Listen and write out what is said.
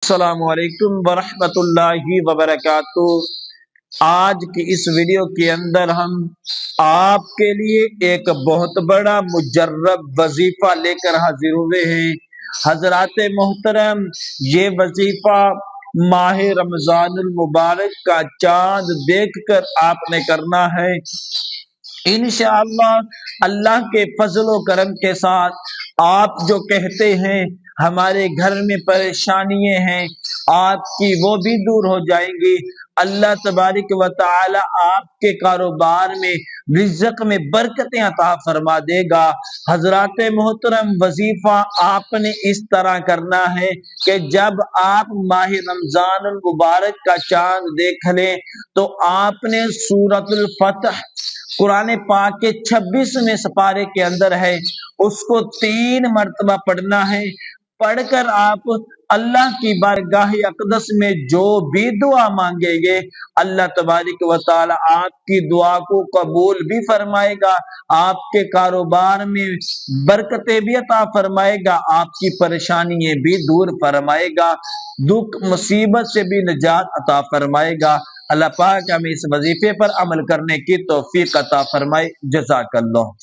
السلام علیکم ورحمۃ اللہ وبرکاتہ۔ آج کی اس ویڈیو کے اندر ہم آپ کے لیے ایک بہت بڑا مجرب وظیفہ لے کر حاضر ہوئے ہیں۔ حضرات محترم، یہ وظیفہ ماہ رمضان المبارک کا چاند دیکھ کر آپ نے کرنا ہے۔ انشاءاللہ اللہ کے فضل و کرم کے ساتھ آپ جو کہتے ہیں ہمارے گھر میں پریشانیاں ہیں آپ کی، وہ بھی دور ہو جائیں گی۔ اللہ تبارک و تعالی آپ کے کاروبار میں، رزق میں برکتیں عطا فرما دے گا۔ حضرات محترم، وظیفہ آپ نے اس طرح کرنا ہے کہ جب آپ ماہ رمضان المبارک کا چاند دیکھ لیں تو آپ نے سورۃ الفتح قرآن پاک کے 26ویں سپارے کے اندر ہے، اس کو 3 مرتبہ پڑھنا ہے۔ پڑھ کر آپ اللہ کی بارگاہ اقدس میں جو بھی دعا مانگیں گے، اللہ تبارک و تعالی آپ کی دعا کو قبول بھی فرمائے گا، آپ کے کاروبار میں برکتیں بھی عطا فرمائے گا، آپ کی پریشانیاں بھی دور فرمائے گا، دکھ مصیبت سے بھی نجات عطا فرمائے گا۔ اللہ پاک ہمیں اس وظیفے پر عمل کرنے کی توفیق عطا فرمائے۔ جزاک اللہ۔